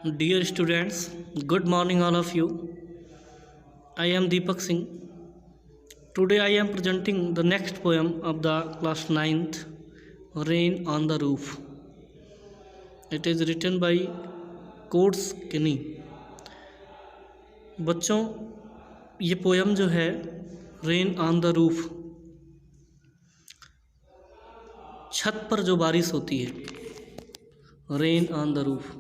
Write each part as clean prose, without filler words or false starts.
Dear students, good morning all of you. I am Deepak Singh. Today I am presenting the next poem of the class 9th, Rain on the Roof. It is written by quotes किनी। बच्चों, ये poem जो है rain on the roof, छत पर जो बारिश होती है, रेन ऑन द रूफ।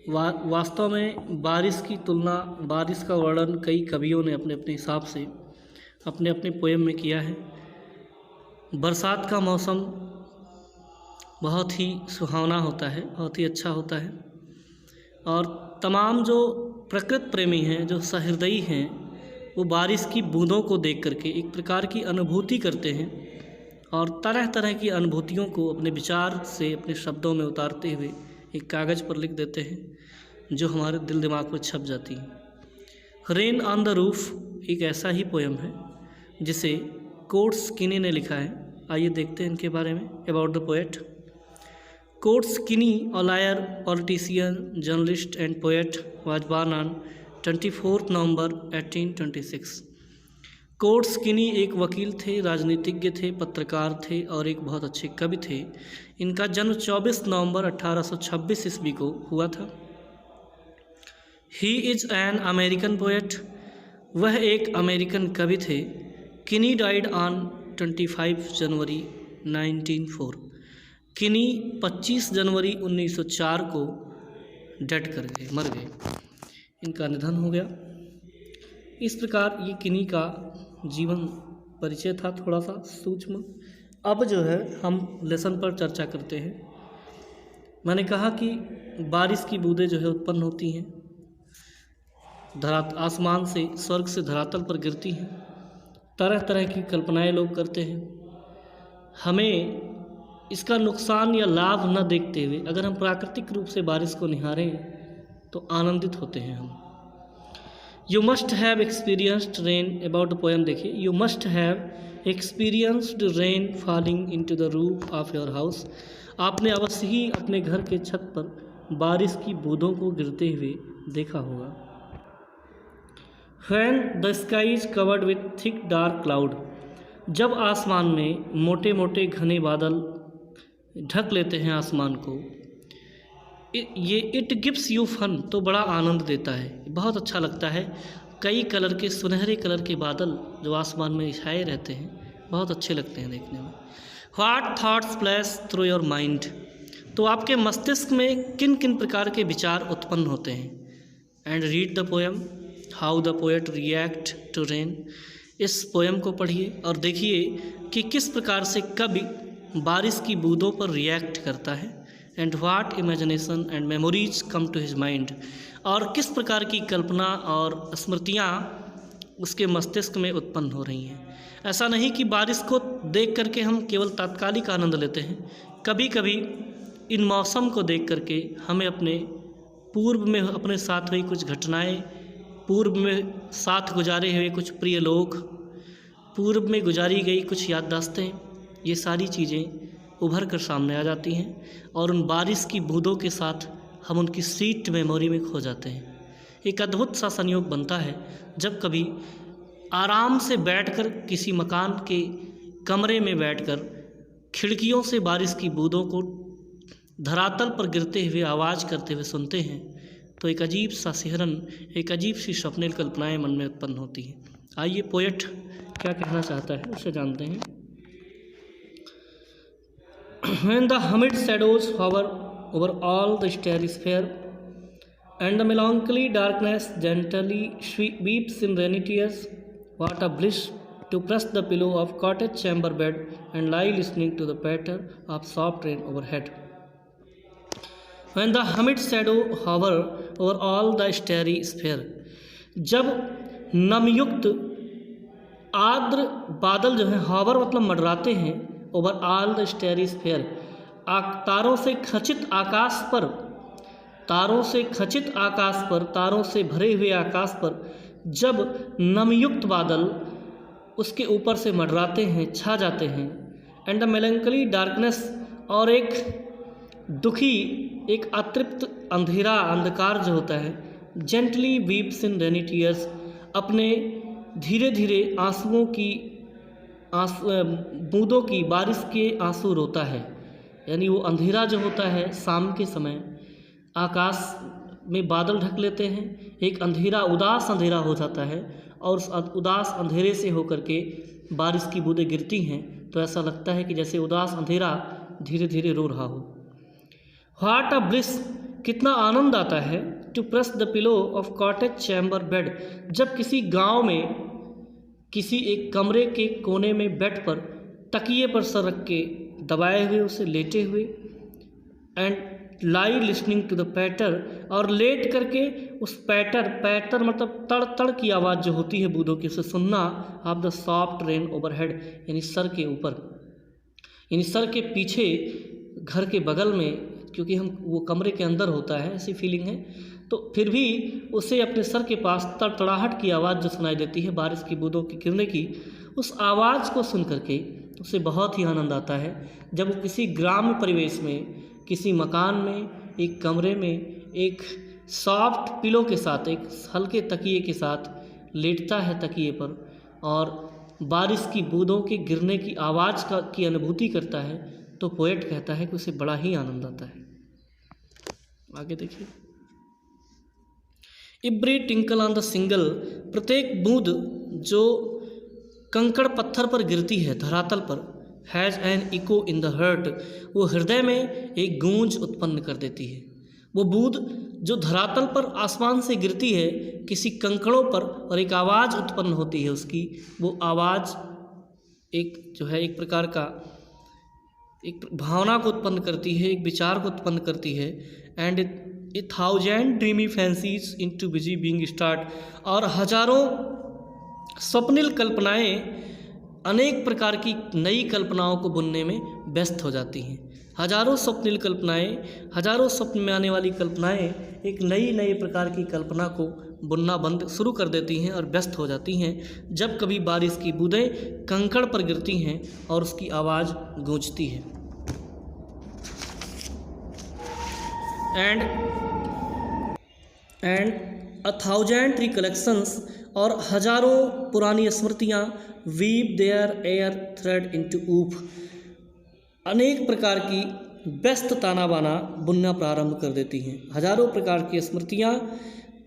वास्तव में बारिश की तुलना, बारिश का वर्णन कई कवियों ने अपने अपने हिसाब से अपने अपने पोयम में किया है। बरसात का मौसम बहुत ही सुहावना होता है, बहुत ही अच्छा होता है, और तमाम जो प्रकृति प्रेमी हैं, जो सहृदयी हैं, वो बारिश की बूंदों को देख करके एक प्रकार की अनुभूति करते हैं और तरह तरह की अनुभूतियों को अपने विचार से, अपने शब्दों में उतारते हुए एक कागज़ पर लिख देते हैं, जो हमारे दिल दिमाग में छप जाती है। रेन ऑन द रूफ एक ऐसा ही पोयम है जिसे कोट्स किनी ने लिखा है। आइए देखते हैं इनके बारे में। About the poet. कोट्स किनी, a lawyer, politician, journalist and poet, was born on 24 November 1826। Quotes किनी एक वकील थे, राजनीतिज्ञ थे, पत्रकार थे और एक बहुत अच्छे कवि थे। इनका जन्म 24 नवंबर 1826 ईस्वी को हुआ था। He is an American poet, वह एक अमेरिकन कवि थे। किनी डाइड ऑन 25 जनवरी 1904। किनी 25 जनवरी 1904 को डेड कर गए, मर गए, इनका निधन हो गया। इस प्रकार ये किनी का जीवन परिचय था, थोड़ा सा सूक्ष्म। अब जो है हम लेसन पर चर्चा करते हैं। मैंने कहा कि बारिश की बूंदें जो है उत्पन्न होती हैं, आसमान से, स्वर्ग से धरातल पर गिरती हैं। तरह तरह की कल्पनाएं लोग करते हैं। हमें इसका नुकसान या लाभ न देखते हुए अगर हम प्राकृतिक रूप से बारिश को निहारें तो आनंदित होते हैं हम। You must have experienced rain. About the poem देखिए। You must have experienced rain falling into the roof of your house. आपने अवश्य ही अपने घर के छत पर बारिश की बूंदों को गिरते हुए देखा होगा। When the sky is covered with thick dark cloud, जब आसमान में मोटे मोटे घने बादल ढक लेते हैं आसमान को, ये इट गिव्स यू फन, तो बड़ा आनंद देता है, बहुत अच्छा लगता है। कई कलर के, सुनहरे कलर के बादल जो आसमान में छाए रहते हैं, बहुत अच्छे लगते हैं देखने में। What thoughts flash through your mind, तो आपके मस्तिष्क में किन किन प्रकार के विचार उत्पन्न होते हैं। And read the poem how the poet react to rain. इस पोएम को पढ़िए और देखिए कि किस प्रकार से कवि बारिश की बूंदों पर रिएक्ट करता है। And what imagination and memories come to his mind, और किस प्रकार की कल्पना और स्मृतियाँ उसके मस्तिष्क में उत्पन्न हो रही हैं। ऐसा नहीं कि बारिश को देख करके हम केवल तात्कालिक आनंद लेते हैं। कभी कभी इन मौसम को देख करके हमें अपने पूर्व में अपने साथ हुई कुछ घटनाएं, पूर्व में साथ गुजारे हुए कुछ प्रिय लोग, पूर्व में गुजारी गई कुछ याददाश्तें, ये सारी चीज़ें उभर कर सामने आ जाती हैं और उन बारिश की बूंदों के साथ हम उनकी स्वीट मेमोरी में खो जाते हैं। एक अद्भुत सा संयोग बनता है जब कभी आराम से बैठकर किसी मकान के कमरे में बैठकर खिड़कियों से बारिश की बूंदों को धरातल पर गिरते हुए आवाज़ करते हुए सुनते हैं, तो एक अजीब सा सिहरन, एक अजीब सी स्वप्निल कल्पनाएं मन में उत्पन्न होती हैं। आइए पोएट क्या कहना चाहता है उसे जानते हैं। When the humid shadows hover over all the starry sphere, and the melancholy darkness gently weeps in rainy tears, what a bliss to press the pillow of cottage chamber bed and lie listening to the patter of soft rain overhead. When the humid shadow hover over all the starry sphere, जब नमयुक्त आर्द्र बादल जो हैं, हावर मतलब मंडराते हैं, over all the स्टेरी sphere, तारों से खचित आकाश पर, तारों से खचित आकाश पर, तारों से भरे हुए आकाश पर जब नमयुक्त बादल उसके ऊपर से मंडराते हैं, छा जाते हैं। एंड द मेलंकली डार्कनेस, और एक दुखी, एक अतृप्त अंधेरा, अंधकार जो होता है, जेंटली वीप्स इन रेनी टीयर्स, अपने धीरे धीरे आंसुओं की बूंदों की बारिश के आंसू रोता है। यानी वो अंधेरा जो होता है शाम के समय, आकाश में बादल ढक लेते हैं, एक अंधेरा, उदास अंधेरा हो जाता है और उस उदास अंधेरे से होकर के बारिश की बूंदें गिरती हैं तो ऐसा लगता है कि जैसे उदास अंधेरा धीरे धीरे रो रहा हो। व्हाट अ ब्लिस, कितना आनंद आता है, to press the pillow of cottage chamber bed, जब किसी गांव में किसी एक कमरे के कोने में बेड पर तकिए पर सर रख के दबाए हुए उसे लेटे हुए, and lie listening to the patter, और लेट करके उस पैटर मतलब तड़ तड़ की आवाज़ जो होती है बूंदों की, उसे सुनना, of the soft rain overhead, यानी सर के ऊपर, यानी सर के पीछे घर के बगल में, क्योंकि हम वो कमरे के अंदर होता है ऐसी फीलिंग है, तो फिर भी उसे अपने सर के पास तड़तड़ाहट की आवाज़ जो सुनाई देती है बारिश की बूंदों की गिरने की, उस आवाज़ को सुन करके उसे बहुत ही आनंद आता है। जब वो किसी ग्राम्य परिवेश में, किसी मकान में, एक कमरे में एक सॉफ्ट पिलो के साथ, एक हल्के तकिए के साथ लेटता है तकिए पर और बारिश की बूंदों के गिरने की आवाज़ की अनुभूति करता है, तो पोएट कहता है कि उसे बड़ा ही आनंद आता है। आगे देखिए, every tinkle on the single, प्रत्येक बूंद जो कंकड़ पत्थर पर गिरती है, धरातल पर, has an echo in the heart, वो हृदय में एक गूंज उत्पन्न कर देती है। वो बूंद जो धरातल पर आसमान से गिरती है किसी कंकड़ों पर और एक आवाज़ उत्पन्न होती है उसकी, वो आवाज़ एक जो है एक प्रकार का एक भावना को उत्पन्न करती है, एक विचार को उत्पन्न करती है। And A thousand dreamy fancies into busy being start, और हजारों स्वप्निल कल्पनाएं अनेक प्रकार की नई कल्पनाओं को बुनने में व्यस्त हो जाती हैं। हजारों स्वप्निल कल्पनाएं, हजारों स्वप्न में आने वाली कल्पनाएं एक नई प्रकार की कल्पना को बुनना बंद शुरू कर देती हैं और व्यस्त हो जाती हैं जब कभी बारिश की बूंदें कंकड़ पर गिरती हैं और उसकी आवाज़ गूंजती है। एंड अ थाउजेंड रिकलेक्शंस, और हजारों पुरानी स्मृतियाँ, weave their air thread into woof, अनेक प्रकार की व्यस्त ताना बाना बुनना प्रारंभ कर देती हैं। हजारों प्रकार की स्मृतियाँ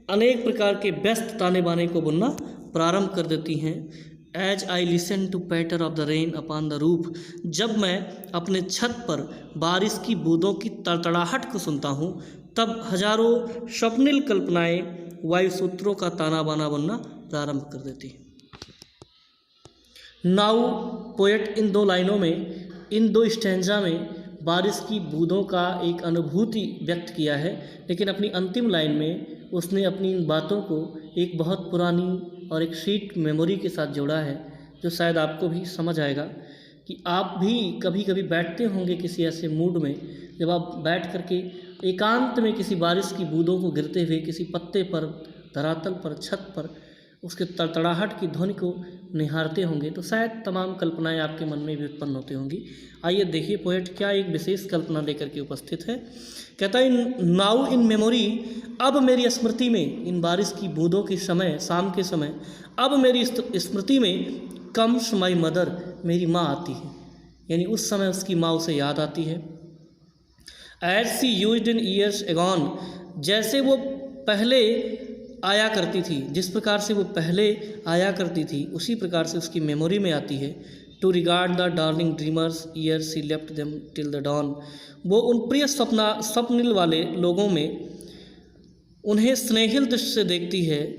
अनेक प्रकार के व्यस्त ताने बाने को बुनना प्रारंभ कर देती हैं। As I listen to patter of the rain upon the roof, जब मैं अपने छत पर बारिश की बूंदों की तड़तड़ाहट को सुनता हूँ, तब हजारों स्वप्निल कल्पनाएं वायुसूत्रों का ताना बाना बुनना प्रारंभ कर देती हैं। नाउ पोएट इन दो लाइनों में, इन दो स्टैंजा में बारिश की बूंदों का एक अनुभूति व्यक्त किया है, लेकिन अपनी अंतिम लाइन में उसने अपनी इन बातों को एक बहुत पुरानी और एक स्वीट मेमोरी के साथ जोड़ा है, जो शायद आपको भी समझ आएगा कि आप भी कभी कभी बैठते होंगे किसी ऐसे मूड में जब आप बैठ करके एकांत में किसी बारिश की बूंदों को गिरते हुए किसी पत्ते पर, धरातल पर, छत पर उसके तड़तड़ाहट की ध्वनि को निहारते होंगे, तो शायद तमाम कल्पनाएं आपके मन में भी उत्पन्न होती होंगी। आइए देखिए पोएट क्या एक विशेष कल्पना लेकर के उपस्थित है। कहता है, नाउ इन मेमोरी, अब मेरी स्मृति में, इन बारिश की बूंदों के समय, शाम के समय, अब मेरी स्मृति में कम्स माई मदर, मेरी माँ आती है, यानी उस समय उसकी माँ उसे याद आती है। As she used in years agone, जैसे वो पहले आया करती थी, जिस प्रकार से वो पहले आया करती थी उसी प्रकार से उसकी मेमोरी में आती है। To regard the darling dreamers year she left them till the dawn, वो उन प्रिय स्वप्निल वाले लोगों में उन्हें स्नेहिल दृष्टि से देखती है।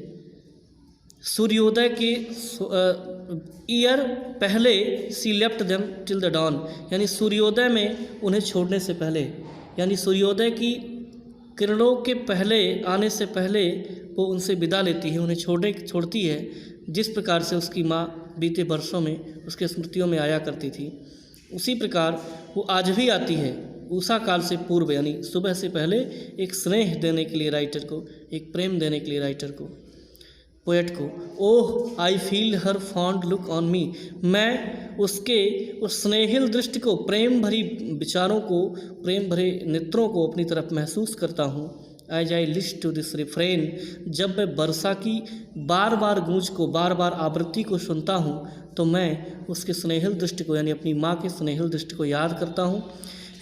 सूर्योदय के ईयर पहले, she left them till the dawn, यानी सूर्योदय में उन्हें छोड़ने से पहले, यानी सूर्योदय की किरणों के पहले आने से पहले वो उनसे विदा लेती है, उन्हें छोड़ती है। जिस प्रकार से उसकी माँ बीते वर्षों में उसके स्मृतियों में आया करती थी, उसी प्रकार वो आज भी आती है, उषा काल से पूर्व, यानी सुबह से पहले एक स्नेह देने के लिए राइटर को, एक प्रेम देने के लिए राइटर को। पोएट को, oh I feel her fond look on me, मैं उसके उस स्नेहिल दृष्टि को, प्रेम भरी विचारों को, प्रेम भरे नेत्रों को अपनी तरफ महसूस करता हूँ। As I list to this refrain, जब मैं वर्षा की बार बार गूंज को, बार बार आवृत्ति को सुनता हूँ तो मैं उसके स्नेहिल दृष्टि को, यानी अपनी माँ के स्नेहिल दृष्टि को याद करता हूँ।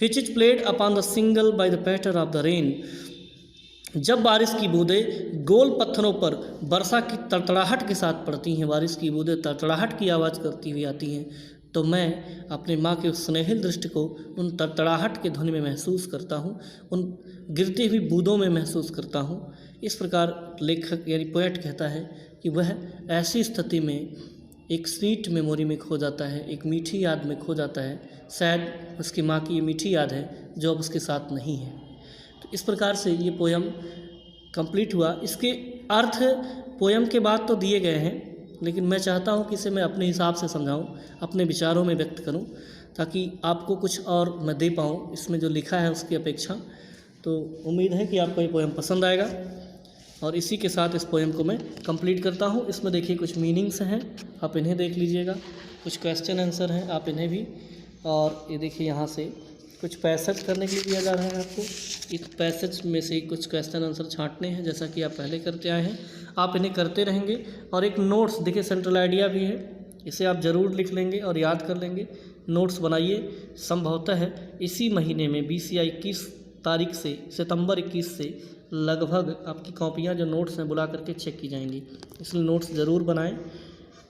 Which is played upon the single by the patter of the rain, जब बारिश की बूंदें गोल पत्थरों पर वर्षा की तड़तड़ाहट के साथ पड़ती हैं, बारिश की बूंदें तड़तड़ाहट की आवाज़ करती हुई आती हैं, तो मैं अपनी माँ के उस स्नेहिल दृष्टि को उन तड़तड़ाहट के ध्वनि में महसूस करता हूँ, उन गिरती हुई बूंदों में महसूस करता हूँ। इस प्रकार लेखक यानी पोएट कहता है कि वह ऐसी स्थिति में एक स्वीट मेमोरी में खो जाता है, एक मीठी याद में खो जाता है। शायद उसकी माँ की ये मीठी याद है जो अब उसके साथ नहीं है। तो इस प्रकार से ये पोयम कंप्लीट हुआ। इसके अर्थ पोयम के बाद तो दिए गए हैं, लेकिन मैं चाहता हूँ कि इसे मैं अपने हिसाब से समझाऊँ, अपने विचारों में व्यक्त करूँ, ताकि आपको कुछ और मैं दे पाऊँ इसमें जो लिखा है उसकी अपेक्षा। तो उम्मीद है कि आपको ये पोयम पसंद आएगा, और इसी के साथ इस पोयम को मैं कंप्लीट करता हूँ। इसमें देखिए कुछ मीनिंग्स हैं, आप इन्हें देख लीजिएगा, कुछ क्वेश्चन आंसर हैं, आप इन्हें भी, और ये देखिए यहाँ से कुछ पैसेज करने के लिए दिया जा रहा है आपको। इस पैसेज में से कुछ क्वेश्चन आंसर छांटने हैं, जैसा कि आप पहले करते आए हैं, आप इन्हें करते रहेंगे। और एक नोट्स देखिए, सेंट्रल आइडिया भी है, इसे आप ज़रूर लिख लेंगे और याद कर लेंगे। नोट्स बनाइए, संभवतः है इसी महीने में 20 या 21 तारीख से, सितंबर 21 से लगभग आपकी कॉपियाँ जो नोट्स हैं बुला करके चेक की जाएंगी, इसलिए नोट्स ज़रूर बनाएं।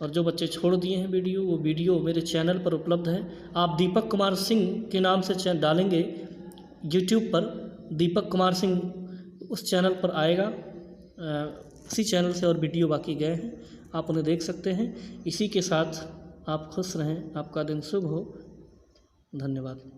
और जो बच्चे छोड़ दिए हैं वीडियो, वो वीडियो मेरे चैनल पर उपलब्ध है। आप दीपक कुमार सिंह के नाम से डालेंगे यूट्यूब पर, दीपक कुमार सिंह, उस चैनल पर आएगा, उसी चैनल से और वीडियो बाकी गए हैं, आप उन्हें देख सकते हैं। इसी के साथ आप खुश रहें, आपका दिन शुभ हो। धन्यवाद।